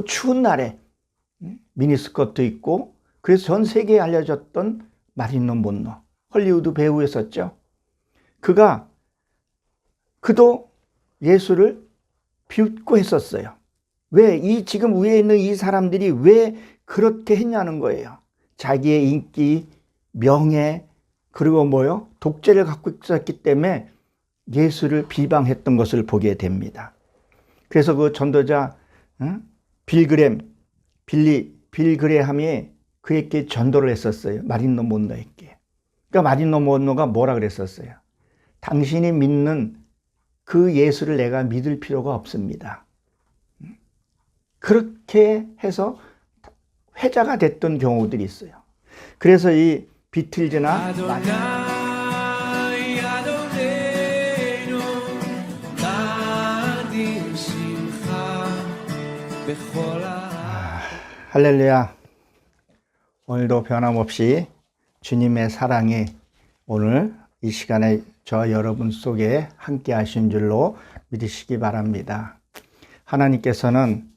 추운 날에 미니스커트 입고, 그래서 전 세계에 알려졌던 마릴린 먼로, 헐리우드 배우였었죠. 그도 예수를 비웃고 했었어요. 왜? 지금 위에 있는 이 사람들이 왜 그렇게 했냐는 거예요. 자기의 인기, 명예, 그리고 독재를 갖고 있었기 때문에 예수를 비방했던 것을 보게 됩니다. 그래서 그 전도자 빌그레함이 그에게 전도를 했었어요. 마릴린 먼로에게. 그러니까 마릴린 먼로가 뭐라 그랬었어요? 당신이 믿는 그 예수를 내가 믿을 필요가 없습니다. 그렇게 해서 회자가 됐던 경우들이 있어요. 그래서 이 비틀즈나 할렐루야. 오늘도 변함없이 주님의 사랑이 오늘 이 시간에 저 여러분 속에 함께 하신 줄로 믿으시기 바랍니다. 하나님께서는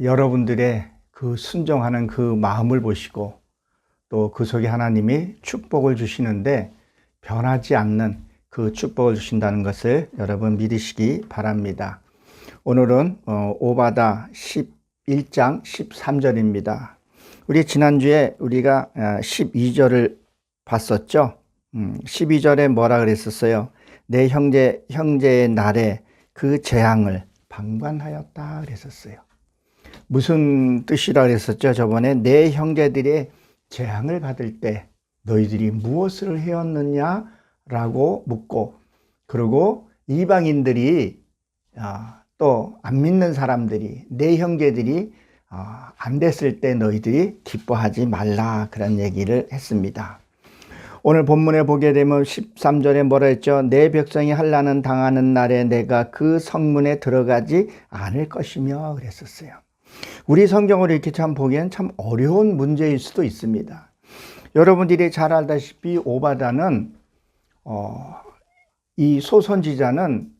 여러분들의 그 순종하는 그 마음을 보시고 또 그 속에 하나님이 축복을 주시는데 변하지 않는 그 축복을 주신다는 것을 여러분 믿으시기 바랍니다. 오늘은 오바다 11장 13절입니다. 우리 지난주에 우리가 12절을 봤었죠. 12절에 뭐라 그랬었어요? 내 형제의 날에 그 재앙을 방관하였다 그랬었어요. 무슨 뜻이라 그랬었죠? 저번에 내 형제들의 재앙을 받을 때 너희들이 무엇을 해왔느냐라고 묻고, 그리고 이방인들이 또 안 믿는 사람들이, 내 형제들이 안 됐을 때 너희들이 기뻐하지 말라, 그런 얘기를 했습니다. 오늘 본문에 보게 되면 13절에 뭐라 했죠? 내 백성이 환난을 당하는 날에 내가 그 성문에 들어가지 않을 것이며 그랬었어요. 우리 성경을 이렇게 참 보기엔 참 어려운 문제일 수도 있습니다. 여러분들이 잘 알다시피 오바다는 이 소선지자는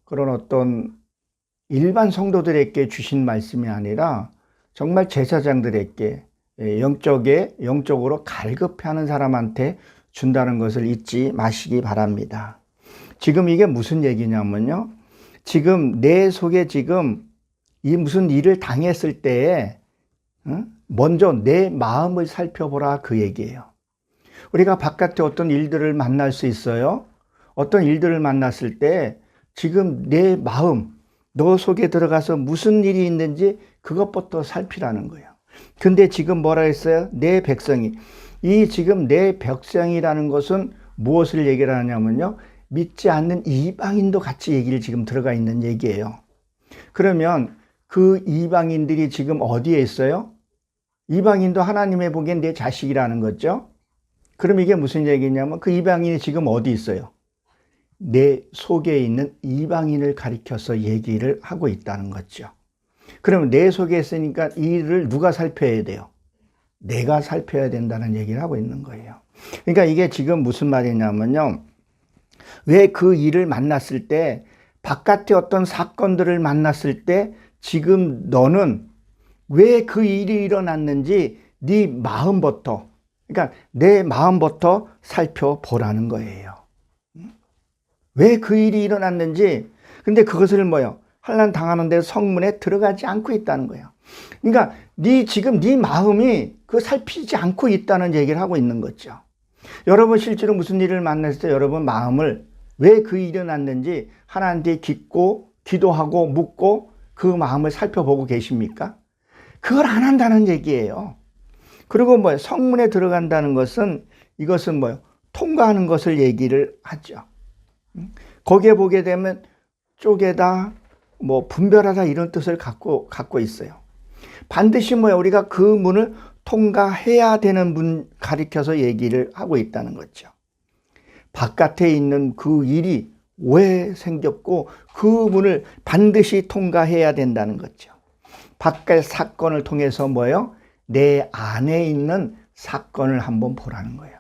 그런 어떤 일반 성도들에게 주신 말씀이 아니라 정말 제사장들에게 영적으로 갈급해하는 사람한테 준다는 것을 잊지 마시기 바랍니다. 지금 이게 무슨 얘기냐면요, 지금 내 속에 지금 이 무슨 일을 당했을 때에 먼저 내 마음을 살펴보라, 그 얘기예요. 우리가 바깥에 어떤 일들을 만날 수 있어요. 어떤 일들을 만났을 때 지금 내 마음, 너 속에 들어가서 무슨 일이 있는지 그것부터 살피라는 거예요. 근데 지금 뭐라 했어요? 내 백성이. 이 지금 내 백성이라는 것은 무엇을 얘기를 하냐면요, 믿지 않는 이방인도 같이 얘기를 지금 들어가 있는 얘기예요. 그러면 그 이방인들이 지금 어디에 있어요? 이방인도 하나님의 보기엔 내 자식이라는 거죠. 그럼 이게 무슨 얘기냐면 그 이방인이 지금 어디 있어요? 내 속에 있는 이방인을 가리켜서 얘기를 하고 있다는 거죠. 그러면 내 속에 있으니까 이 일을 누가 살펴야 돼요? 내가 살펴야 된다는 얘기를 하고 있는 거예요. 그러니까 이게 지금 무슨 말이냐면요, 왜 그 일을 만났을 때, 바깥에 어떤 사건들을 만났을 때 지금 너는 왜 그 일이 일어났는지 네 마음부터, 그러니까 내 마음부터 살펴보라는 거예요. 왜 그 일이 일어났는지. 근데 그것을 환난 당하는데 성문에 들어가지 않고 있다는 거예요. 그러니까 지금 네 마음이 그 살피지 않고 있다는 얘기를 하고 있는 거죠. 여러분 실제로 무슨 일을 만났을 때 여러분 마음을 왜 그 일이 일어났는지 하나님께 기도하고 묻고 그 마음을 살펴보고 계십니까? 그걸 안 한다는 얘기예요. 그리고 성문에 들어간다는 것은, 이것은 통과하는 것을 얘기를 하죠. 거기에 보게 되면 쪼개다, 분별하다, 이런 뜻을 갖고 있어요. 반드시 우리가 그 문을 통과해야 되는 문 가리켜서 얘기를 하고 있다는 거죠. 바깥에 있는 그 일이 왜 생겼고 그 문을 반드시 통과해야 된다는 거죠. 바깥 사건을 통해서 내 안에 있는 사건을 한번 보라는 거예요.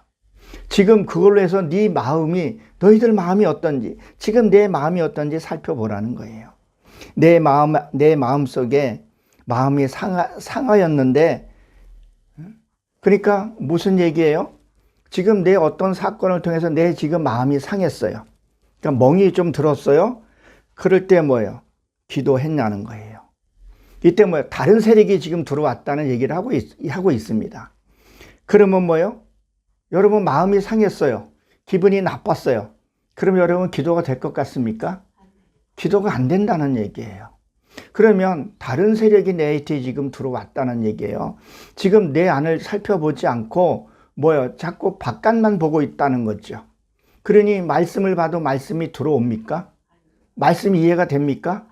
지금 그걸로 해서 너희들 마음이 어떤지, 지금 내 마음이 어떤지 살펴보라는 거예요. 내 마음 속에 마음이 상하였는데, 그러니까 무슨 얘기예요? 지금 내 어떤 사건을 통해서 내 지금 마음이 상했어요. 그러니까 멍이 좀 들었어요. 그럴 때 뭐예요? 기도했냐는 거예요. 이때 뭐예요? 다른 세력이 지금 들어왔다는 얘기를 하고 있습니다. 그러면 뭐예요? 여러분 마음이 상했어요. 기분이 나빴어요. 그럼 여러분 기도가 될 것 같습니까? 기도가 안 된다는 얘기예요. 그러면 다른 세력이 내 밑에 지금 들어왔다는 얘기예요. 지금 내 안을 살펴보지 않고 뭐예요? 자꾸 바깥만 보고 있다는 거죠. 그러니 말씀을 봐도 말씀이 들어옵니까? 말씀이 이해가 됩니까?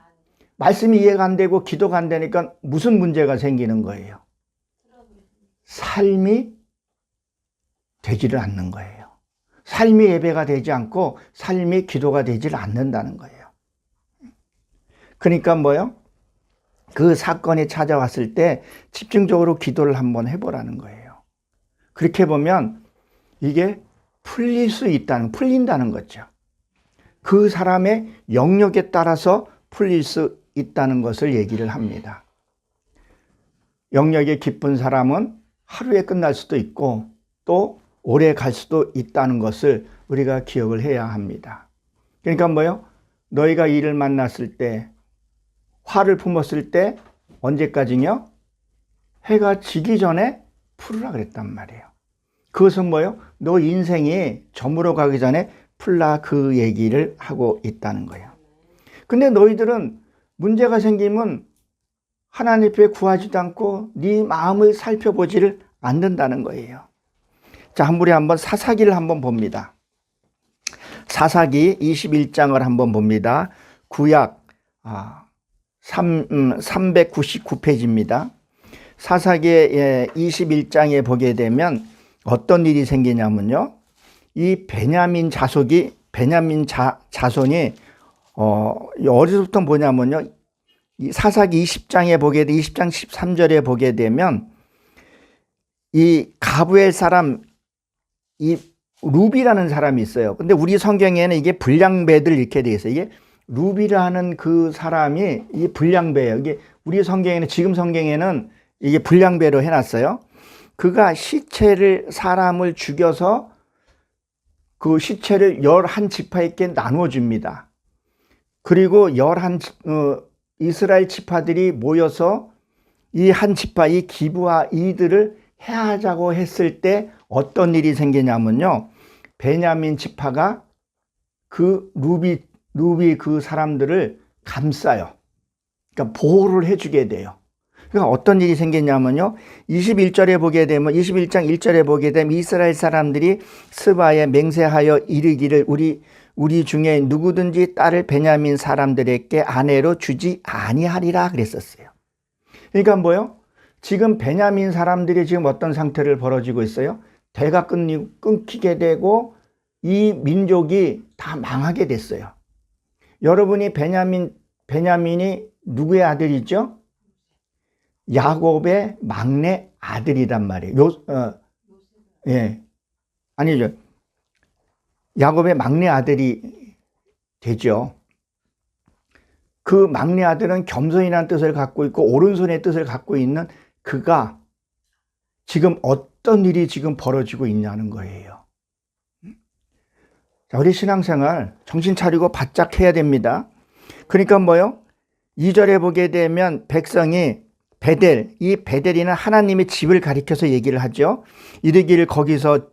말씀이 이해가 안 되고 기도가 안 되니까 무슨 문제가 생기는 거예요? 삶이 되지를 않는 거예요. 삶이 예배가 되지 않고 삶이 기도가 되질 않는다는 거예요. 그러니까 뭐요? 그 사건이 찾아왔을 때 집중적으로 기도를 한번 해보라는 거예요. 그렇게 보면 이게 풀린다는 거죠. 그 사람의 영역에 따라서 풀릴 수 있다는 것을 얘기를 합니다. 영역이 깊은 사람은 하루에 끝날 수도 있고 또 오래 갈 수도 있다는 것을 우리가 기억을 해야 합니다. 그러니까 뭐요? 너희가 이를 만났을 때, 화를 품었을 때 언제까지요? 해가 지기 전에 풀으라 그랬단 말이에요. 그것은 뭐요? 너 인생이 저물어 가기 전에 풀라, 그 얘기를 하고 있다는 거예요. 근데 너희들은 문제가 생기면 하나님 앞에 구하지도 않고 네 마음을 살펴보지를 않는다는 거예요. 자, 우리 한번 사사기를 한번 봅니다. 사사기 21장을 한번 봅니다. 구약 399페이지입니다. 사사기 21장에 보게 되면 어떤 일이 생기냐면요. 이 베냐민 자손이 어디서부터 보냐면요. 이 사사기 20장 13절에 보게 되면 이 가브엘 사람 이 루비라는 사람이 있어요. 근데 우리 성경에는 이게 불량배들 이렇게 돼 있어요. 이게 루비라는 그 사람이 이 불량배예요. 이게 우리 성경에는, 지금 성경에는 이게 불량배로 해놨어요. 그가 사람을 죽여서 그 시체를 11지파에게 나눠줍니다. 그리고 이스라엘 지파들이 모여서 이 한 지파, 이 기브와 이들을 해하자고 했을 때 어떤 일이 생기냐면요. 베냐민 지파가 그 루비 그 사람들을 감싸요. 그러니까 보호를 해주게 돼요. 그러니까 어떤 일이 생겼냐면요. 21장 1절에 보게 되면 이스라엘 사람들이 스바에 맹세하여 이르기를 우리 중에 누구든지 딸을 베냐민 사람들에게 아내로 주지 아니하리라 그랬었어요. 그러니까 뭐요? 지금 베냐민 사람들이 지금 어떤 상태를 벌어지고 있어요? 대가 끊기게 되고 이 민족이 다 망하게 됐어요. 여러분이 베냐민이 누구의 아들이죠? 야곱의 막내 아들이란 말이에요. 아니죠. 야곱의 막내 아들이 되죠. 그 막내 아들은 겸손이라는 뜻을 갖고 있고 오른손의 뜻을 갖고 있는 그가 지금 어떤 일이 지금 벌어지고 있냐는 거예요. 자, 우리 신앙생활 정신 차리고 바짝 해야 됩니다. 그러니까 뭐요? 2절에 보게 되면 백성이 이 베델이는 하나님의 집을 가리켜서 얘기를 하죠. 이르기를 거기서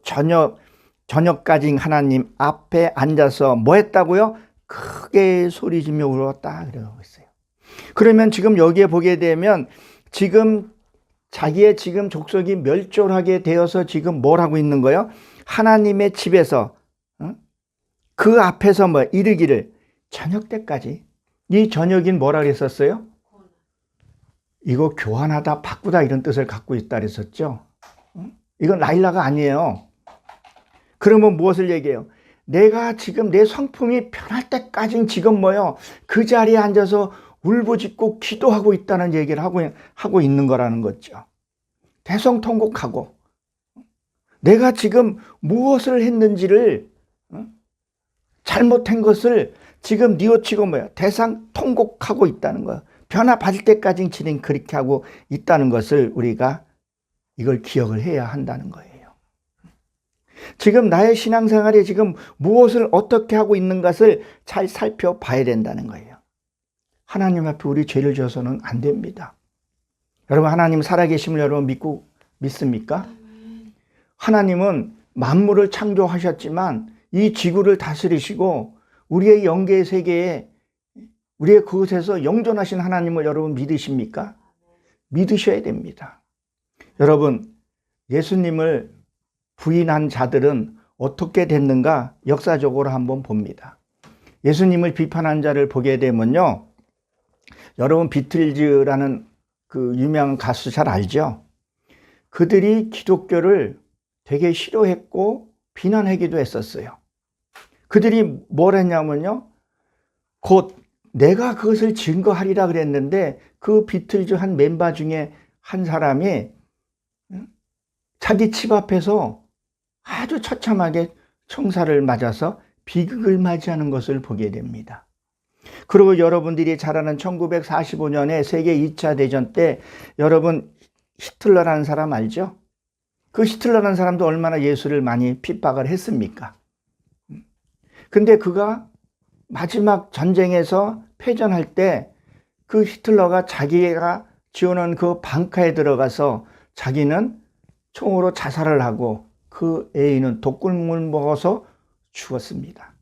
저녁까지 하나님 앞에 앉아서 뭐 했다고요? 크게 소리지며 울었다 그러고 있어요. 그러면 지금 여기에 보게 되면 지금 자기의 지금 족속이 멸절하게 되어서 지금 뭘 하고 있는 거예요? 하나님의 집에서 그 앞에서 이르기를 저녁 때까지. 이 저녁인 뭐라 그랬었어요? 이거 교환하다 바꾸다 이런 뜻을 갖고 있다 그랬었죠. 이건 라일라가 아니에요. 그러면 무엇을 얘기해요? 내가 지금 내 성품이 변할 때까지 지금 그 자리에 앉아서 울부짖고 기도하고 있다는 얘기를 하고 있는 거라는 거죠. 대성통곡하고 내가 지금 무엇을 했는지를 잘못한 것을 지금 뉘우치고 대상통곡하고 있다는 거예요. 변화 받을 때까지 진행 그렇게 하고 있다는 것을 우리가 이걸 기억을 해야 한다는 거예요. 지금 나의 신앙생활에 지금 무엇을 어떻게 하고 있는 것을 잘 살펴봐야 된다는 거예요. 하나님 앞에 우리 죄를 져서는 안 됩니다. 여러분, 하나님 살아계심을 여러분 믿습니까? 하나님은 만물을 창조하셨지만 이 지구를 다스리시고 우리의 영계 세계에 우리의 그곳에서 영존하신 하나님을 여러분 믿으십니까? 믿으셔야 됩니다. 여러분, 예수님을 부인한 자들은 어떻게 됐는가 역사적으로 한번 봅니다. 예수님을 비판한 자를 보게 되면요, 여러분 비틀즈라는 그 유명한 가수 잘 알죠? 그들이 기독교를 되게 싫어했고 비난하기도 했었어요. 그들이 뭘 했냐면요, 곧 내가 그것을 증거하리라 그랬는데 그 비틀즈 한 멤버 중에 한 사람이 자기 집 앞에서 아주 처참하게 총살을 맞아서 비극을 맞이하는 것을 보게 됩니다. 그리고 여러분들이 잘 아는 1945년에 세계 2차 대전 때 여러분 히틀러라는 사람 알죠? 그 히틀러라는 사람도 얼마나 예수를 많이 핍박을 했습니까? 근데 그가 마지막 전쟁에서 패전할 때 그 히틀러가 자기가 지어놓은 그 방카에 들어가서 자기는 총으로 자살을 하고 그 애인은 독꿀물 먹어서 죽었습니다.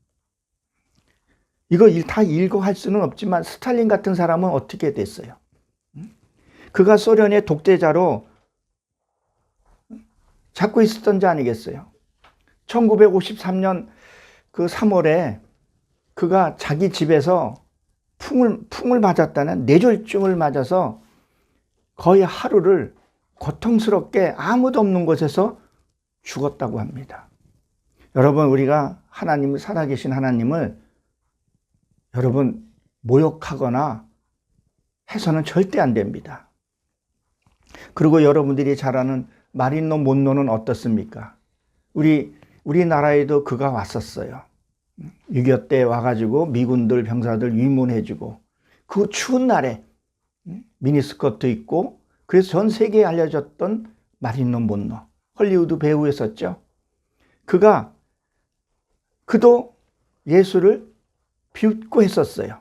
이거 다 읽고 할 수는 없지만 스탈린 같은 사람은 어떻게 됐어요? 그가 소련의 독재자로 잡고 있었던 자 아니겠어요? 1953년 그 3월에 그가 자기 집에서 풍을 맞았다는 뇌졸중을 맞아서 거의 하루를 고통스럽게 아무도 없는 곳에서 죽었다고 합니다. 여러분, 우리가 하나님을, 살아계신 하나님을 여러분 모욕하거나 해서는 절대 안 됩니다. 그리고 여러분들이 잘 아는 마릴린 먼로는 어떻습니까? 우리나라에도 그가 왔었어요. 6.25 때 와가지고 미군들 병사들 위문해주고 그 추운 날에 미니스커트 입고 그래서 전 세계에 알려졌던 마릴린 먼로, 헐리우드 배우였었죠. 그도 예수를 비웃고 했었어요.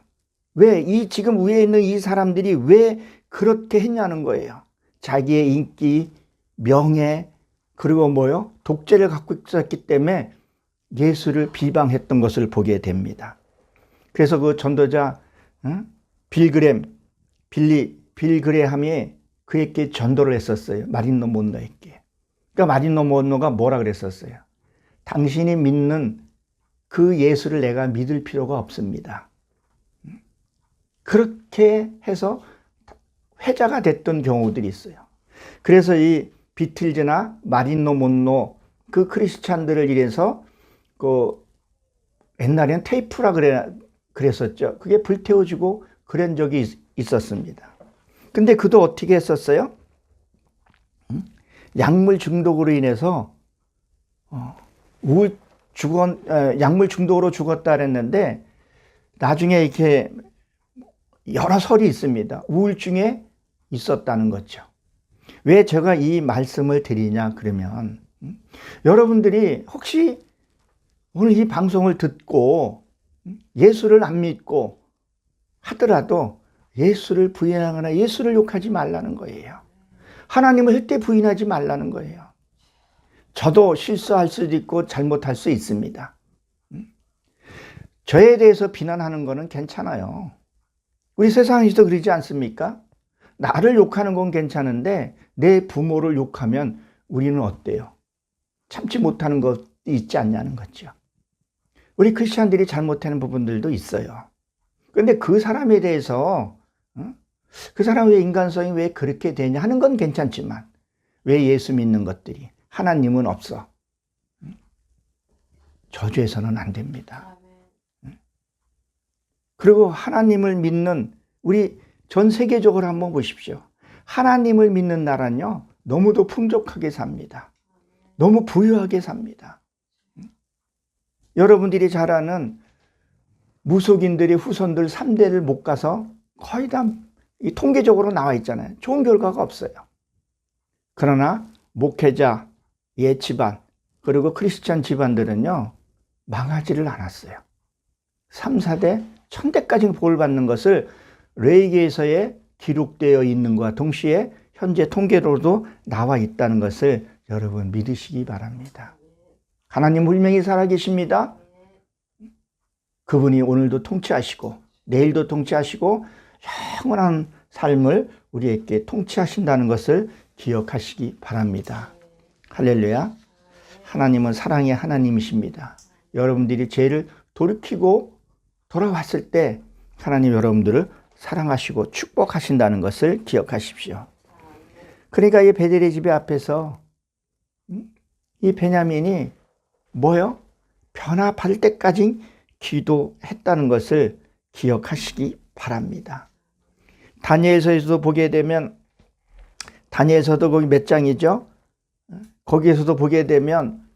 왜? 지금 위에 있는 이 사람들이 왜 그렇게 했냐는 거예요. 자기의 인기, 명예, 그리고 독재를 갖고 있었기 때문에 예수를 비방했던 것을 보게 됩니다. 그래서 그 전도자 빌그레함이 그에게 전도를 했었어요. 마릴린 먼로에게. 그러니까 마릴린 먼로가 뭐라 그랬었어요? 당신이 믿는 그 예수를 내가 믿을 필요가 없습니다. 그렇게 해서 회자가 됐던 경우들이 있어요. 그래서 이 비틀즈나 마릴린 먼로 그 크리스찬들을 위해서 그 옛날에는 테이프라 그랬었죠. 그게 불태워지고 그런 적이 있었습니다. 근데 그도 어떻게 했었어요? 약물 중독으로 인해서 약물 중독으로 죽었다 그랬는데 나중에 이렇게 여러 설이 있습니다. 우울증에 있었다는 거죠. 왜 제가 이 말씀을 드리냐 그러면 여러분들이 혹시 오늘 이 방송을 듣고 예수를 안 믿고 하더라도 예수를 부인하거나 예수를 욕하지 말라는 거예요. 하나님을 절대 부인하지 말라는 거예요. 저도 실수할 수도 있고 잘못할 수 있습니다. 저에 대해서 비난하는 거는 괜찮아요. 우리 세상에서도 그러지 않습니까? 나를 욕하는 건 괜찮은데 내 부모를 욕하면 우리는 어때요? 참지 못하는 것이 있지 않냐는 거죠. 우리 크리스찬들이 잘못하는 부분들도 있어요. 그런데 그 사람에 대해서 그 사람의 인간성이 왜 그렇게 되냐 하는 건 괜찮지만 왜 예수 믿는 것들이 하나님은 없어? 저주해서는 안 됩니다. 그리고 하나님을 믿는 우리 전 세계적으로 한번 보십시오. 하나님을 믿는 나라는요 너무도 풍족하게 삽니다. 너무 부유하게 삽니다. 여러분들이 잘 아는 무속인들의 후손들 3대를 못 가서 거의 다 이 통계적으로 나와 있잖아요. 좋은 결과가 없어요. 그러나 목회자, 옛 집안, 그리고 크리스찬 집안들은요, 망하지를 않았어요. 3, 4대, 1000대까지 복을 받는 것을 레위기에서의 기록되어 있는 것과 동시에 현재 통계로도 나와 있다는 것을 여러분 믿으시기 바랍니다. 하나님 분명히 살아계십니다. 그분이 오늘도 통치하시고 내일도 통치하시고 영원한 삶을 우리에게 통치하신다는 것을 기억하시기 바랍니다. 할렐루야. 하나님은 사랑의 하나님이십니다. 여러분들이 죄를 돌이키고 돌아왔을 때 하나님 여러분들을 사랑하시고 축복하신다는 것을 기억하십시오. 그러니까 이 베델의 집의 앞에서 이 베냐민이 뭐요? 변화받을 때까지 기도했다는 것을 기억하시기 바랍니다. 다니엘서에서도 보게 되면, 다니엘서도 거기 몇 장이죠? 거기에서도 보게 되면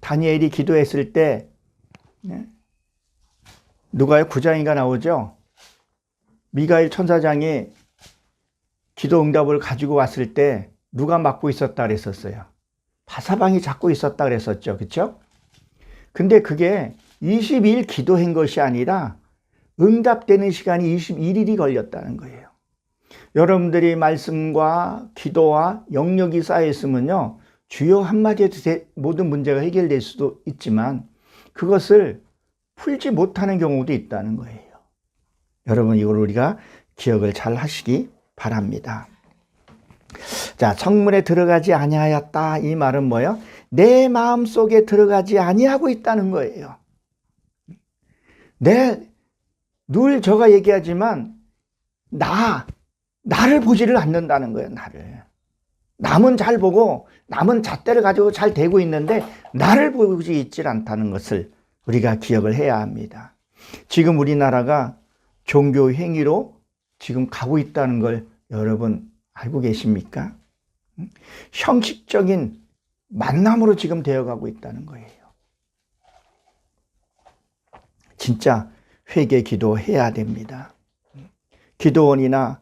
다니엘이 기도했을 때 누가요? 9장인가 나오죠? 미가엘 천사장이 기도 응답을 가지고 왔을 때 누가 맡고 있었다 그랬었어요? 바사방이 잡고 있었다 그랬었죠. 그렇죠? 근데 그게 20일 기도한 것이 아니라 응답되는 시간이 21일이 걸렸다는 거예요. 여러분들이 말씀과 기도와 영역이 쌓여 있으면요, 주여 한마디에도 모든 문제가 해결될 수도 있지만 그것을 풀지 못하는 경우도 있다는 거예요. 여러분, 이걸 우리가 기억을 잘 하시기 바랍니다. 자, 성문에 들어가지 아니하였다. 이 말은 뭐예요? 내 마음속에 들어가지 아니하고 있다는 거예요. 늘 제가 얘기하지만 나를 보지를 않는다는 거예요. 남은 잘 보고 남은 잣대를 가지고 잘 대고 있는데 나를 보지 있질 않다는 것을 우리가 기억을 해야 합니다. 지금 우리나라가 종교 행위로 지금 가고 있다는 걸 여러분 알고 계십니까? 형식적인 만남으로 지금 되어가고 있다는 거예요. 진짜 회개 기도해야 됩니다. 기도원이나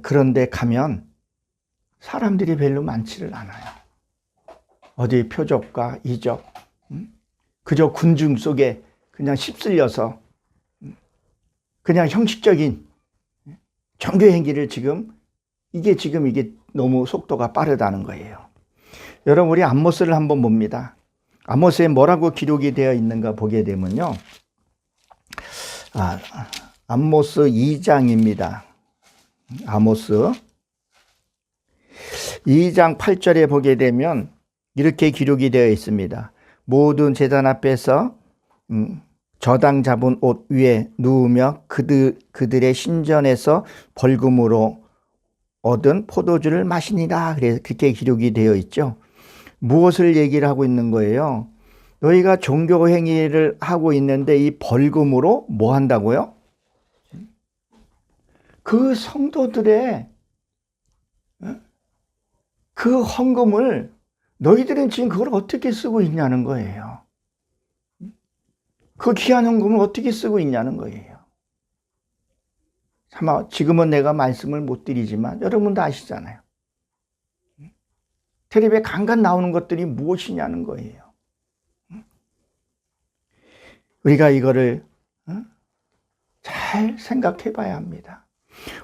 그런 데 가면 사람들이 별로 많지를 않아요. 어디 표적과 이적, 그저 군중 속에 그냥 휩쓸려서 그냥 형식적인 종교 행위를 이게 너무 속도가 빠르다는 거예요. 여러분, 우리 아모스를 한번 봅니다. 아모스에 뭐라고 기록이 되어 있는가 보게 되면요. 아모스 2장입니다. 아모스 2장 8절에 보게 되면 이렇게 기록이 되어 있습니다. 모든 제단 앞에서 저당 잡은 옷 위에 누우며 그들의 신전에서 벌금으로 얻은 포도주를 마시니라. 그렇게 기록이 되어 있죠. 무엇을 얘기를 하고 있는 거예요? 너희가 종교 행위를 하고 있는데 이 벌금으로 뭐 한다고요? 그 성도들의 그 헌금을 너희들은 지금 그걸 어떻게 쓰고 있냐는 거예요. 그 귀한 헌금을 어떻게 쓰고 있냐는 거예요. 아마 지금은 내가 말씀을 못 드리지만 여러분도 아시잖아요. 텔레비에 간간 나오는 것들이 무엇이냐는 거예요. 우리가 이거를 잘 생각해 봐야 합니다.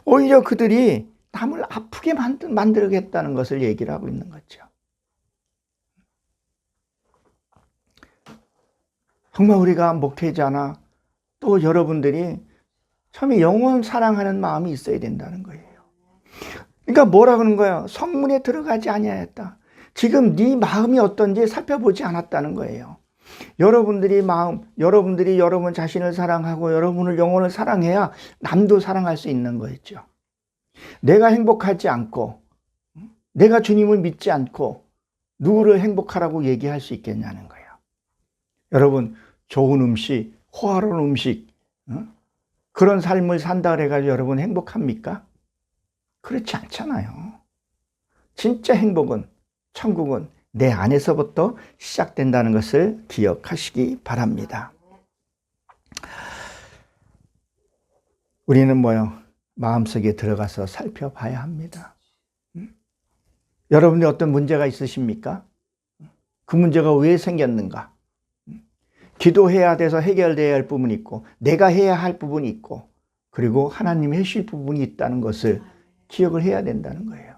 오히려 그들이 남을 아프게 만들겠다는 것을 얘기를 하고 있는 거죠. 정말 우리가 목회자나 또 여러분들이 처음에 영혼 사랑하는 마음이 있어야 된다는 거예요. 그러니까 뭐라 그러는 거예요? 성문에 들어가지 아니하였다. 지금 네 마음이 어떤지 살펴보지 않았다는 거예요. 여러분들이 여러분 자신을 사랑하고 여러분을 영혼을 사랑해야 남도 사랑할 수 있는 거였죠. 내가 행복하지 않고 내가 주님을 믿지 않고 누구를 행복하라고 얘기할 수 있겠냐는 거예요. 여러분, 좋은 음식, 호화로운 음식, 그런 삶을 산다 그래가지고 여러분 행복합니까? 그렇지 않잖아요. 진짜 행복은, 천국은 내 안에서부터 시작된다는 것을 기억하시기 바랍니다. 우리는 뭐요? 마음속에 들어가서 살펴봐야 합니다. 여러분이 어떤 문제가 있으십니까? 그 문제가 왜 생겼는가? 기도해야 돼서 해결돼야 할 부분이 있고, 내가 해야 할 부분이 있고, 그리고 하나님이 해주실 부분이 있다는 것을 기억을 해야 된다는 거예요.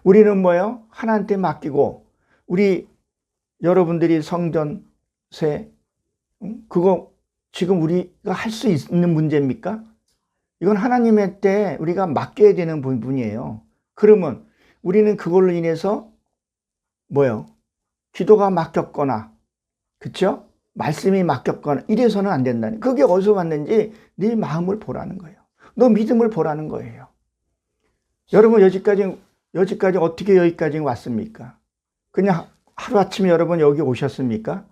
우리는 뭐예요? 하나님한테 맡기고, 우리 여러분들이 성전세, 그거 지금 우리가 할 수 있는 문제입니까? 이건 하나님의 때 우리가 맡겨야 되는 부분이에요. 그러면 우리는 그걸로 인해서 뭐예요? 기도가 막혔거나, 그쵸? 말씀이 막혔거나 이래서는 안 된다는, 그게 어디서 왔는지 네 마음을 보라는 거예요. 너 믿음을 보라는 거예요. 여러분 여기까지 어떻게 여기까지 왔습니까? 그냥 하루아침에 여러분 여기 오셨습니까?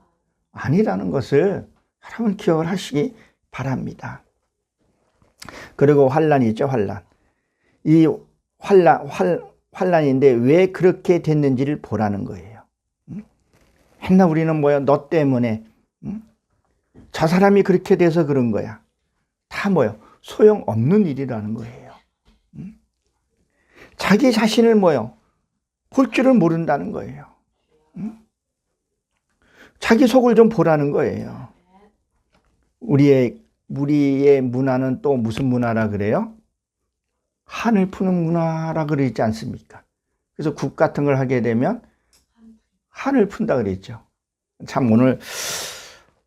아니라는 것을 여러분 기억을 하시기 바랍니다. 그리고 환란이 있죠, 환란. 이 환란인데 왜 그렇게 됐는지를 보라는 거예요. 맨날 우리는 뭐야? 너 때문에, 저 사람이 그렇게 돼서 그런 거야. 다 뭐요? 소용없는 일이라는 거예요. 자기 자신을 뭐요? 볼 줄을 모른다는 거예요. 자기 속을 좀 보라는 거예요. 우리의 문화는 또 무슨 문화라 그래요? 한을 푸는 문화라 그러지 않습니까? 그래서 국 같은 걸 하게 되면 한을 푼다 그랬죠. 참 오늘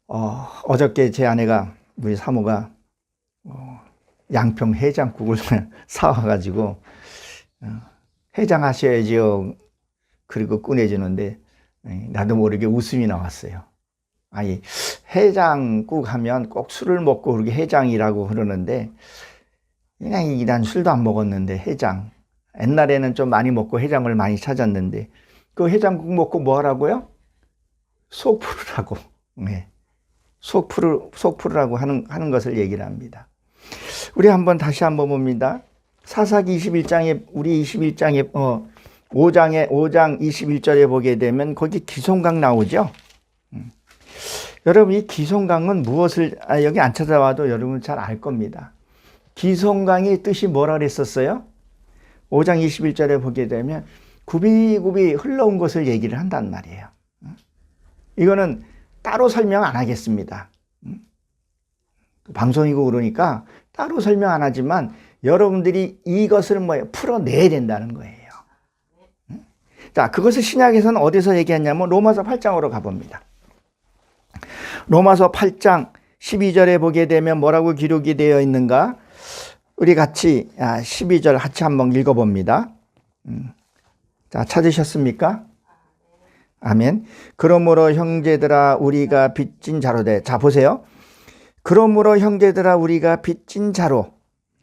어저께 제 아내가, 우리 사모가 양평 해장국을 사와가지고 해장하셔야지요. 그리고 꺼내주는데 나도 모르게 웃음이 나왔어요. 아니, 해장국 하면 꼭 술을 먹고 그렇게 해장이라고 그러는데, 그냥 난 술도 안 먹었는데 해장. 옛날에는 좀 많이 먹고 해장을 많이 찾았는데, 그 해장국 먹고 뭐 하라고요? 속 풀으라고. 네. 속 풀으라고 하는 것을 얘기를 합니다. 우리 다시 한번 봅니다. 사사기 21장에, 우리 21장에, 5장 21절에 보게 되면 거기 기송강 나오죠? 여러분, 이 기송강은 무엇을, 여기 안 찾아와도 여러분 잘 알 겁니다. 기송강의 뜻이 뭐라 그랬었어요? 5장 21절에 보게 되면 굽이굽이 흘러온 것을 얘기를 한단 말이에요. 이거는 따로 설명 안 하겠습니다. 방송이고 그러니까 따로 설명 안 하지만 여러분들이 이것을 풀어내야 된다는 거예요. 자, 그것을 신약에서는 어디서 얘기했냐면 로마서 8장으로 가봅니다. 로마서 8장 12절에 보게 되면 뭐라고 기록이 되어 있는가? 우리 같이 12절 같이 한번 읽어봅니다. 자, 찾으셨습니까? 아멘. 그러므로 형제들아 우리가 빚진 자로 돼. 자, 보세요. 그러므로 형제들아 우리가 빚진 자로.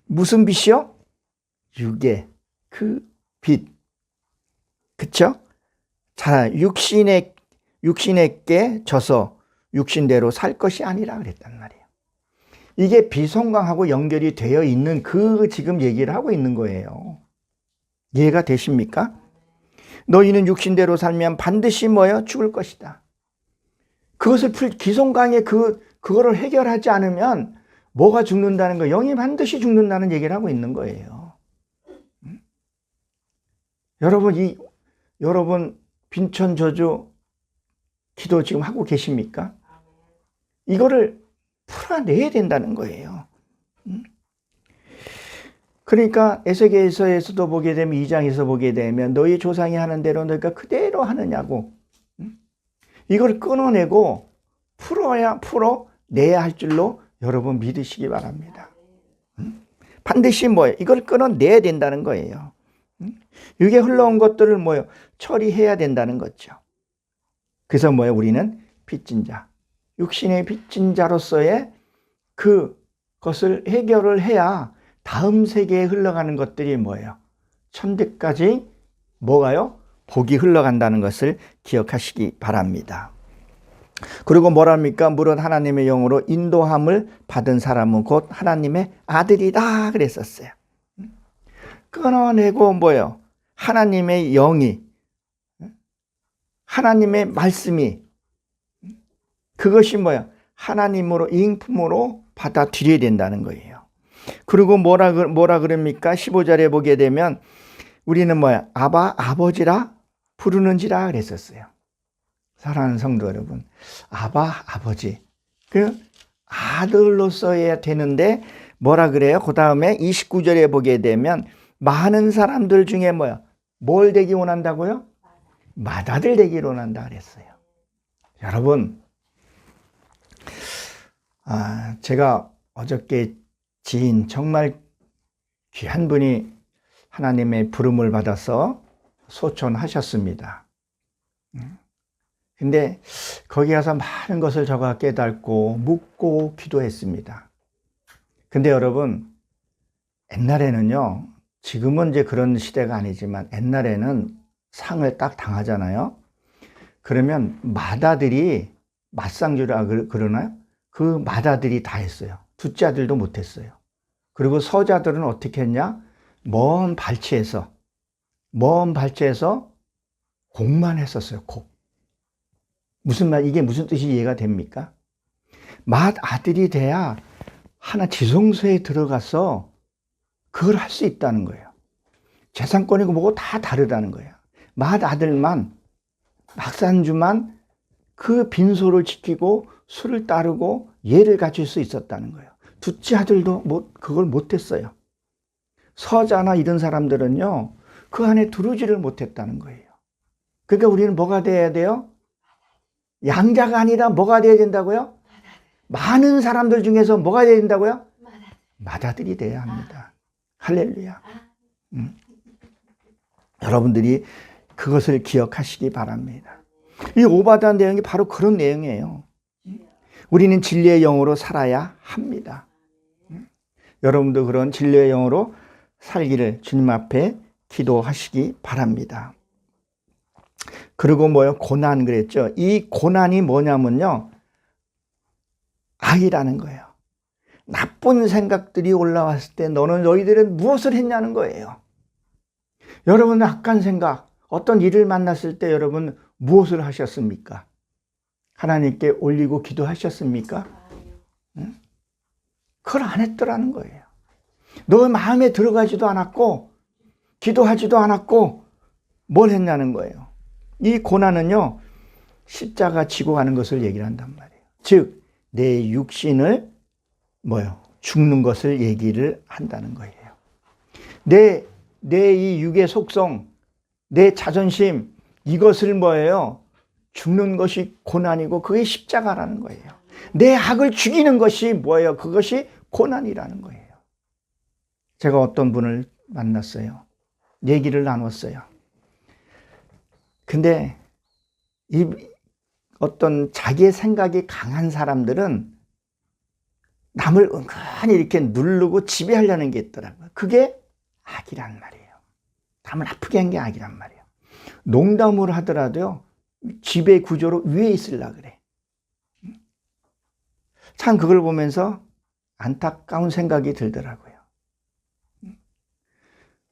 무슨 빚이요? 육의 그 빚. 그쵸? 자, 육신에게 져서 육신대로 살 것이 아니라 그랬단 말이에요. 이게 비송강하고 연결이 되어 있는 그 지금 얘기를 하고 있는 거예요. 이해가 되십니까? 너희는 육신대로 살면 반드시 죽을 것이다. 그것을 기송강의 그거를 해결하지 않으면 뭐가 죽는다는 거예요? 영이 반드시 죽는다는 얘기를 하고 있는 거예요. 여러분 빈천 저주 기도 지금 하고 계십니까? 이거를 풀어내야 된다는 거예요. 그러니까 에스겔서에서도 보게 되면 2장에서 보게 되면 너희 조상이 하는 대로 너희가 그대로 하느냐고. 이걸 끊어내고 풀어내야 할 줄로 여러분 믿으시기 바랍니다. 반드시 이걸 끊어내야 된다는 거예요. 이게 흘러온 것들을 처리해야 된다는 거죠. 그래서 우리는 빚진 자, 육신의 빚진 자로서의 그것을 해결을 해야 다음 세계에 흘러가는 것들이 천대까지 복이 흘러간다는 것을 기억하시기 바랍니다. 그리고 뭐랍니까? 물은 하나님의 영으로 인도함을 받은 사람은 곧 하나님의 아들이다 그랬었어요. 끊어내고 하나님의 영이, 하나님의 말씀이, 그것이 하나님으로, 인품으로 받아들여야 된다는 거예요. 그리고 뭐라 그럽니까? 15절에 보게 되면 우리는 뭐야? 아버지라 부르는지라 그랬었어요. 사랑하는 성도 여러분, 아버지. 그 아들로서야 되는데 뭐라 그래요? 그 다음에 29절에 보게 되면 많은 사람들 중에 뭐야? 뭘 되기 원한다고요? 맏아들 되기를 원한다 그랬어요. 여러분, 제가 어저께 지인 정말 귀한 분이 하나님의 부름을 받아서 소천하셨습니다. 근데 거기 가서 많은 것을 저가 깨닫고 묻고 기도했습니다. 근데 여러분, 옛날에는요, 지금은 이제 그런 시대가 아니지만 옛날에는 상을 딱 당하잖아요. 그러면 맏아들이 맞상주라 그러나요? 그 맏아들이 다 했어요. 둘째 아들도 못했어요. 그리고 서자들은 어떻게 했냐? 먼 발치에서 곡만 했었어요. 곡. 이게 무슨 뜻이 이해가 됩니까? 맏아들이 돼야 하나 지성소에 들어가서 그걸 할 수 있다는 거예요. 재산권이고 뭐고 다 다르다는 거예요. 맏아들만, 막산주만 그 빈소를 지키고 술을 따르고 예를 갖출 수 있었다는 거예요. 둘째 아들도 그걸 못했어요. 서자나 이런 사람들은요, 그 안에 들어오지를 못했다는 거예요. 그러니까 우리는 뭐가 돼야 돼요? 양자가 아니라 뭐가 돼야 된다고요? 많은 사람들 중에서 뭐가 돼야 된다고요? 맏아들이 돼야 합니다. 할렐루야. 여러분들이 그것을 기억하시기 바랍니다. 이 오바다한 내용이 바로 그런 내용이에요. 우리는 진리의 영으로 살아야 합니다. 여러분도 그런 진리의 영으로 살기를 주님 앞에 기도하시기 바랍니다. 그리고 고난 그랬죠. 이 고난이 뭐냐면요, 악이라는 거예요. 나쁜 생각들이 올라왔을 때 너희들은 무엇을 했냐는 거예요. 여러분, 악한 생각, 어떤 일을 만났을 때 여러분 무엇을 하셨습니까? 하나님께 올리고 기도하셨습니까? 응? 그걸 안 했더라는 거예요. 너 마음에 들어가지도 않았고 기도하지도 않았고 뭘 했냐는 거예요. 이 고난은요, 십자가 지고 가는 것을 얘기를 한단 말이에요. 즉, 내 육신을 죽는 것을 얘기를 한다는 거예요. 내 이 육의 속성, 내 자존심, 이것을 죽는 것이 고난이고 그게 십자가라는 거예요. 내 악을 죽이는 것이 그것이 고난이라는 거예요. 제가 어떤 분을 만났어요. 얘기를 나눴어요. 근데 어떤 자기의 생각이 강한 사람들은 남을 은근히 이렇게 누르고 지배하려는 게 있더라고요. 그게 악이란 말이에요. 남을 아프게 한 게 악이란 말이에요. 농담을 하더라도요, 지배 구조로 위에 있으려고 그래. 참 그걸 보면서 안타까운 생각이 들더라고요.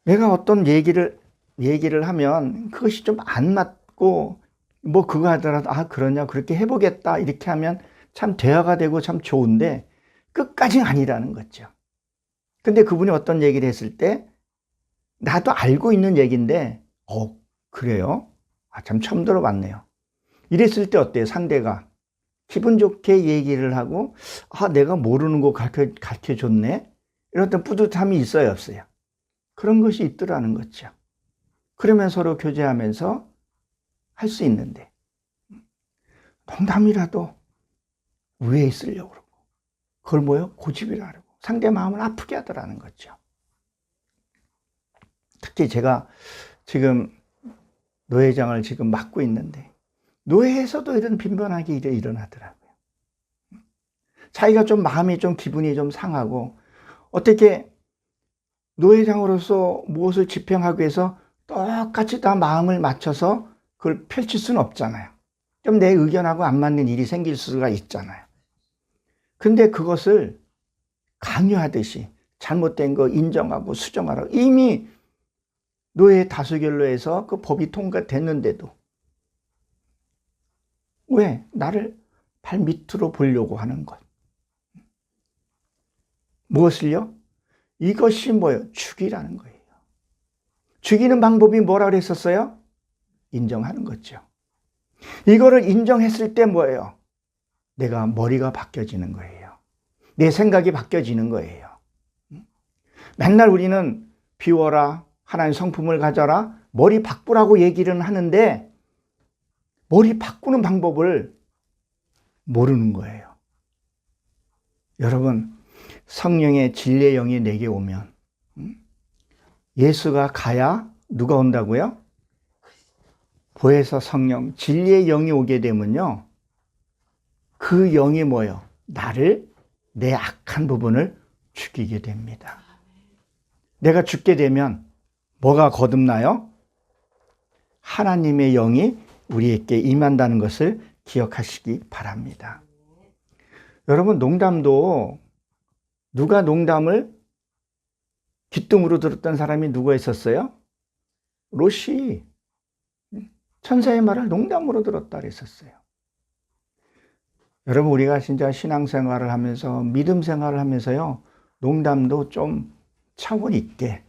내가 어떤 얘기를 하면 그것이 좀 안 맞고 그거 하더라도 그러냐, 그렇게 해보겠다 이렇게 하면 참 대화가 되고 참 좋은데 끝까지는 아니라는 거죠. 근데 그분이 어떤 얘기를 했을 때 나도 알고 있는 얘기인데 그래요? 참 처음 들어봤네요. 이랬을 때 어때요? 상대가 기분 좋게 얘기를 하고 내가 모르는 거 가르쳐줬네? 이런 어떤 뿌듯함이 있어요, 없어요? 그런 것이 있더라는 거죠. 그러면 서로 교제하면서 할 수 있는데 농담이라도 위에 있으려고 그러고 그걸 고집이라고 상대 마음을 아프게 하더라는 거죠. 특히 제가 지금 노회장을 지금 맡고 있는데 노회에서도 이런 빈번하게 일이 일어나더라고요. 자기가 좀 마음이 좀 기분이 좀 상하고 어떻게 노회장으로서 무엇을 집행하기 위해서 똑같이 다 마음을 맞춰서 그걸 펼칠 수는 없잖아요. 좀 내 의견하고 안 맞는 일이 생길 수가 있잖아요. 근데 그것을 강요하듯이 잘못된 거 인정하고 수정하라고 이미 노예 다수결로 해서 그 법이 통과됐는데도 왜 나를 발 밑으로 보려고 하는 것? 무엇을요? 이것이 뭐예요? 죽이라는 거예요. 죽이는 방법이 뭐라 그랬었어요? 인정하는 거죠. 이거를 인정했을 때 뭐예요? 내가 머리가 바뀌어지는 거예요. 내 생각이 바뀌어지는 거예요. 맨날 우리는 비워라, 하나님 성품을 가져라, 머리 바꾸라고 얘기를 하는데 머리 바꾸는 방법을 모르는 거예요. 여러분, 성령의 진리의 영이 내게 오면 예수가 가야 누가 온다고요? 보혜사 성령, 진리의 영이 오게 되면요, 그 영이 뭐예요? 나를, 내 악한 부분을 죽이게 됩니다. 내가 죽게 되면 뭐가 거듭나요? 하나님의 영이 우리에게 임한다는 것을 기억하시기 바랍니다. 여러분, 농담도 누가 농담을 귀뚱으로 들었던 사람이 누가 있었어요? 롯이 천사의 말을 농담으로 들었다 그랬었어요. 여러분, 우리가 진짜 신앙생활을 하면서 믿음 생활을 하면서요, 농담도 좀 차원 있게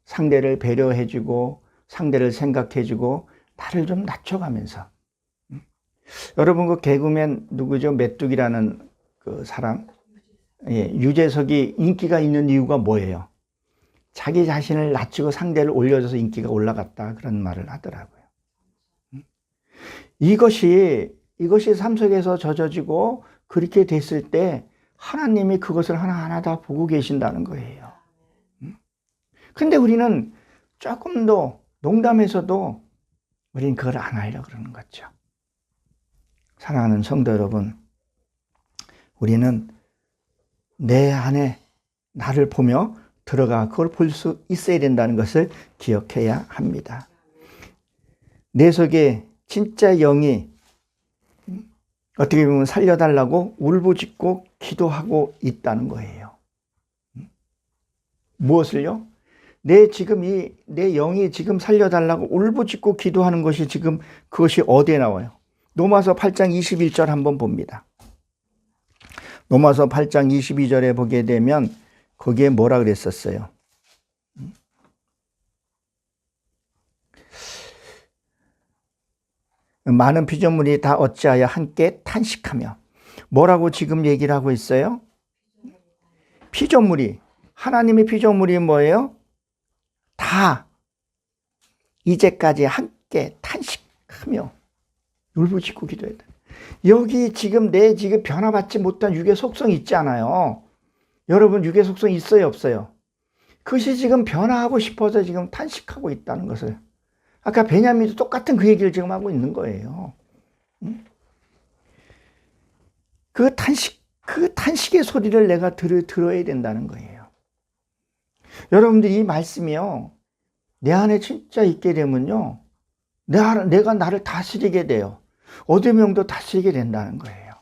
상대를 배려해주고 상대를 생각해주고 나를 좀 낮춰가면서. 여러분, 그 개그맨 누구죠? 메뚜기라는 그 사람, 유재석이 인기가 있는 이유가 뭐예요? 자기 자신을 낮추고 상대를 올려줘서 인기가 올라갔다, 그런 말을 하더라고요. 이것이 삶 속에서 젖어지고 그렇게 됐을 때 하나님이 그것을 하나하나 다 보고 계신다는 거예요. 근데 우리는 조금 더 농담에서도 우리는 그걸 안 하려고 그러는 거죠. 사랑하는 성도 여러분, 우리는 내 안에 나를 보며 들어가 그걸 볼 수 있어야 된다는 것을 기억해야 합니다. 내 속에 진짜 영이 어떻게 보면 살려달라고 울부짖고 기도하고 있다는 거예요. 무엇을요? 내 영이 지금 살려달라고 울부짖고 기도하는 것이 지금 그것이 어디에 나와요? 로마서 8장 21절 한번 봅니다. 로마서 8장 22절에 보게 되면 거기에 뭐라 그랬었어요? 많은 피조물이 다 어찌하여 함께 탄식하며, 뭐라고 지금 얘기를 하고 있어요? 피조물이, 하나님의 피조물이 뭐예요? 다 이제까지 함께 탄식하며 울부짖고 기도했다. 여기 지금 내 지금 변화받지 못한 육의 속성이 있지 않아요? 여러분, 육의 속성이 있어요, 없어요? 그것이 지금 변화하고 싶어서 지금 탄식하고 있다는 것을, 아까 베냐민도 똑같은 그 얘기를 지금 하고 있는 거예요. 그 탄식의 소리를 내가 들어야 된다는 거예요. 여러분들, 이 말씀이요, 내 안에 진짜 있게 되면요, 내가 나를 다스리게 돼요. 어둠의 영도 다스리게 된다는 거예요.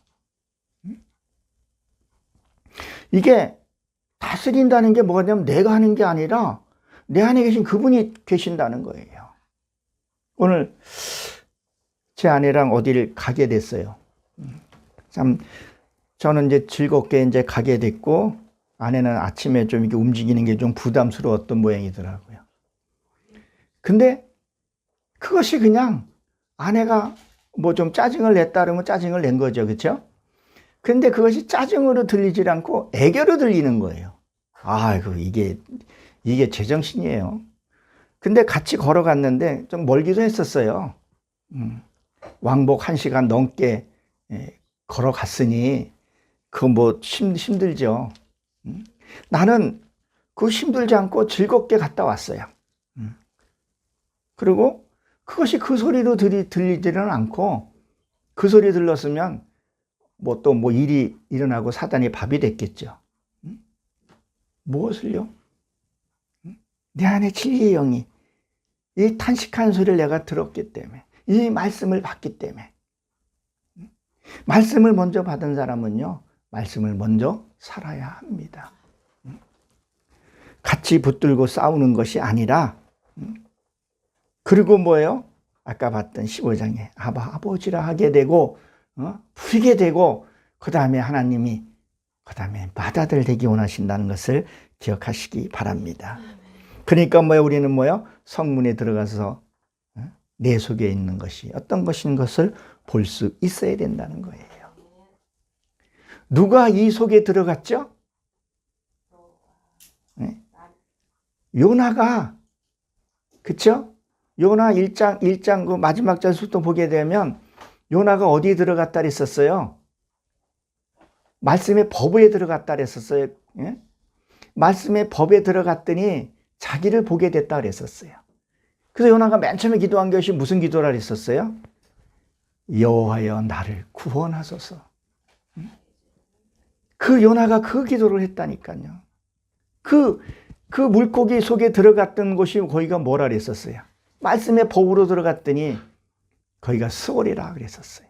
이게 다스린다는 게 뭐냐면 내가 하는 게 아니라 내 안에 계신 그분이 계신다는 거예요. 오늘 제 아내랑 어디를 가게 됐어요. 참, 저는 이제 즐겁게 이제 가게 됐고, 아내는 아침에 좀 이렇게 움직이는 게 좀 부담스러웠던 모양이더라고요. 근데 그것이 그냥 아내가 뭐 좀 짜증을 냈다 그러면 짜증을 낸 거죠. 그렇죠? 근데 그것이 짜증으로 들리지 않고 애교로 들리는 거예요. 아이고, 이게 제정신이에요. 근데 같이 걸어갔는데 좀 멀기도 했었어요. 왕복 1시간 넘게 걸어갔으니 그거 뭐 힘들죠. 나는 그거 힘들지 않고 즐겁게 갔다 왔어요. 그리고 그것이 그 소리로 들리지는 않고, 그 소리 들렀으면 뭐 또 뭐 일이 일어나고 사단이 밥이 됐겠죠. 무엇을요? 내 안에 진리의 영이 이 탄식하는 소리를 내가 들었기 때문에, 이 말씀을 받기 때문에. 말씀을 먼저 받은 사람은요, 말씀을 먼저 살아야 합니다. 같이 붙들고 싸우는 것이 아니라, 그리고 뭐예요? 아까 봤던 15장에 아버지라 하게 되고, 부리게 되고, 그 다음에 하나님이 그 다음에 맏아들 되기 원하신다는 것을 기억하시기 바랍니다. 그러니까 뭐요? 우리는 뭐요? 성문에 들어가서 내 속에 있는 것이 어떤 것인 것을 볼 수 있어야 된다는 거예요. 누가 이 속에 들어갔죠? 네? 요나가, 그쵸? 요나 1장 그 마지막 절부터 보게 되면 요나가 어디에 들어갔다 그랬었어요? 말씀의 법에 들어갔다 그랬었어요. 예? 말씀의 법에 들어갔더니 자기를 보게 됐다 그랬었어요. 그래서 요나가 맨 처음에 기도한 것이 무슨 기도라 그랬었어요? 여호와여 나를 구원하소서. 그 요나가 그 기도를 했다니까요. 그 물고기 속에 들어갔던 곳이 거기가 뭐라 그랬었어요? 말씀의 법으로 들어갔더니 거기가 스올이라 그랬었어요.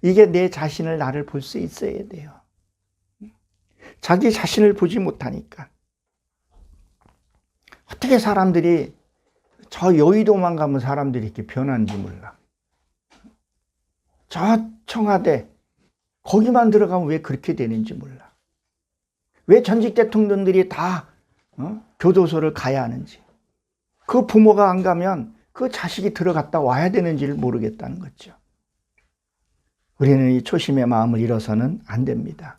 이게 내 자신을 나를 볼 수 있어야 돼요. 자기 자신을 보지 못하니까. 어떻게 사람들이 저 여의도만 가면 사람들이 이렇게 변하는지 몰라. 저 청와대 거기만 들어가면 왜 그렇게 되는지 몰라. 왜 전직 대통령들이 다 교도소를 가야 하는지. 그 부모가 안 가면 그 자식이 들어갔다 와야 되는지를 모르겠다는 거죠. 우리는 이 초심의 마음을 잃어서는 안 됩니다.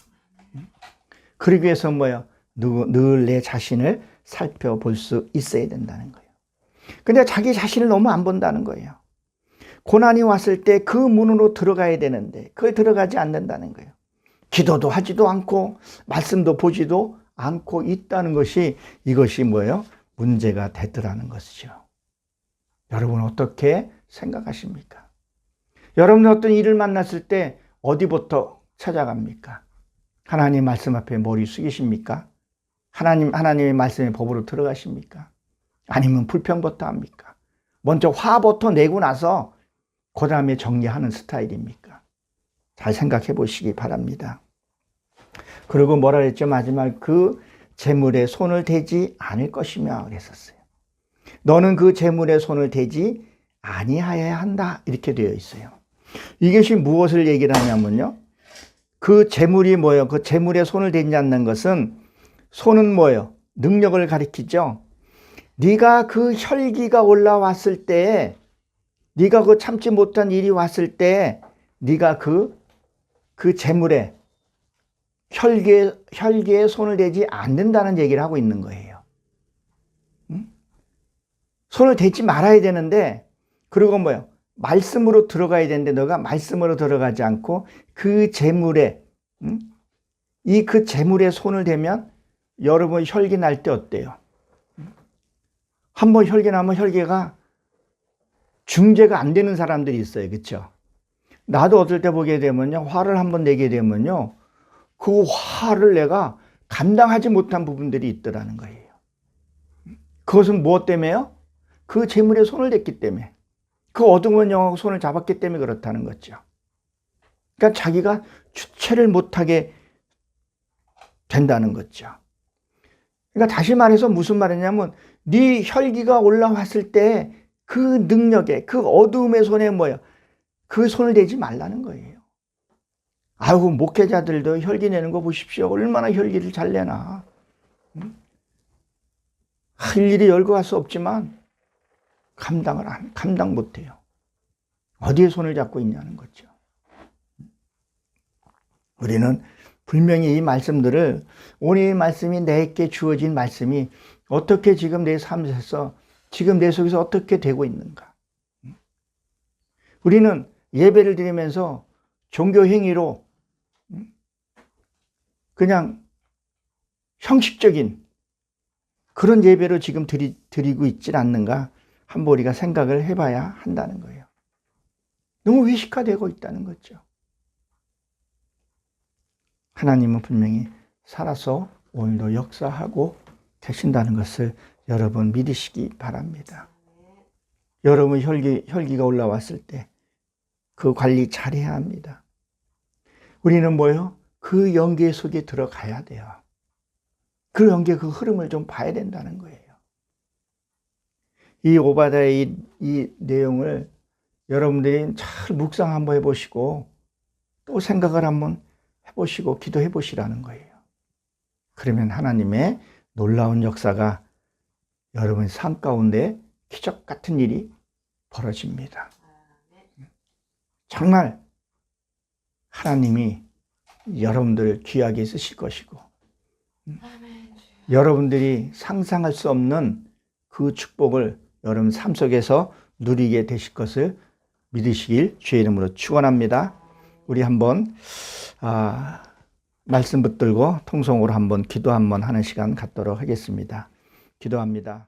그러기 위해서 뭐예요? 늘 내 자신을 살펴볼 수 있어야 된다는 거예요. 근데 자기 자신을 너무 안 본다는 거예요. 고난이 왔을 때 그 문으로 들어가야 되는데 그걸 들어가지 않는다는 거예요. 기도도 하지도 않고 말씀도 보지도 않고 있다는 것이 이것이 뭐예요? 문제가 되더라는 것이죠. 여러분 어떻게 생각하십니까? 여러분 어떤 일을 만났을 때 어디부터 찾아갑니까? 하나님 말씀 앞에 머리 숙이십니까? 하나님의 말씀의 법으로 들어가십니까? 아니면 불평부터 합니까? 먼저 화부터 내고 나서 그 다음에 정리하는 스타일입니까? 잘 생각해 보시기 바랍니다. 그리고 뭐라 그랬죠? 마지막 그 재물에 손을 대지 않을 것이며 그랬었어요. 너는 그 재물에 손을 대지 아니하여야 한다 이렇게 되어 있어요. 이것이 무엇을 얘기를 하냐면요. 그 재물이 뭐예요? 그 재물에 손을 대지 않는 것은 손은 뭐예요? 능력을 가리키죠. 네가 그 혈기가 올라왔을 때 네가 그 참지 못한 일이 왔을 때 네가 그 재물에 혈기에 손을 대지 않는다는 얘기를 하고 있는 거예요. 손을 대지 말아야 되는데 그리고 뭐예요? 말씀으로 들어가야 되는데 너가 말씀으로 들어가지 않고 그 재물에 그 재물에 손을 대면 여러분 혈기 날 때 어때요? 한번 혈기 나면 혈기가 중재가 안 되는 사람들이 있어요. 그렇죠? 나도 어떨 때 보게 되면요. 화를 한번 내게 되면요. 그 화를 내가 감당하지 못한 부분들이 있더라는 거예요. 그것은 무엇 때문에요? 그 재물에 손을 댔기 때문에. 그 어두운 영하고 손을 잡았기 때문에 그렇다는 거죠. 그러니까 자기가 주체를 못하게 된다는 거죠. 그러니까 다시 말해서 무슨 말이냐면 네 혈기가 올라왔을 때 그 능력에 그 어두움의 손에 뭐예요? 그 손을 대지 말라는 거예요. 아이고 목회자들도 혈기 내는 거 보십시오. 얼마나 혈기를 잘 내나. 할 일이 열고 갈 수 없지만 감당 못해요. 어디에 손을 잡고 있냐는 거죠. 우리는 분명히 이 말씀들을 오늘 이 말씀이 내게 주어진 말씀이 어떻게 지금 내 삶에서 지금 내 속에서 어떻게 되고 있는가. 우리는 예배를 드리면서 종교 행위로 그냥 형식적인 그런 예배로 지금 드리고 있질 않는가 한번 우리가 생각을 해봐야 한다는 거예요. 너무 회식화되고 있다는 거죠. 하나님은 분명히 살아서 오늘도 역사하고 계신다는 것을 여러분 믿으시기 바랍니다. 여러분 혈기가 올라왔을 때 그 관리 잘해야 합니다. 우리는 뭐예요? 그 연계 속에 들어가야 돼요. 그 연계 그 흐름을 좀 봐야 된다는 거예요. 이 오바다의 이 내용을 여러분들이 잘 묵상 한번 해보시고 또 생각을 한번 해보시고 기도해 보시라는 거예요. 그러면 하나님의 놀라운 역사가 여러분 삶 가운데 기적 같은 일이 벌어집니다. 정말 하나님이 여러분들을 귀하게 쓰실 것이고 여러분들이 상상할 수 없는 그 축복을 여러분 삶 속에서 누리게 되실 것을 믿으시길 주의 이름으로 축원합니다. 우리 한번 말씀 붙들고 통성으로 한번 기도 한번 하는 시간 갖도록 하겠습니다. 기도합니다.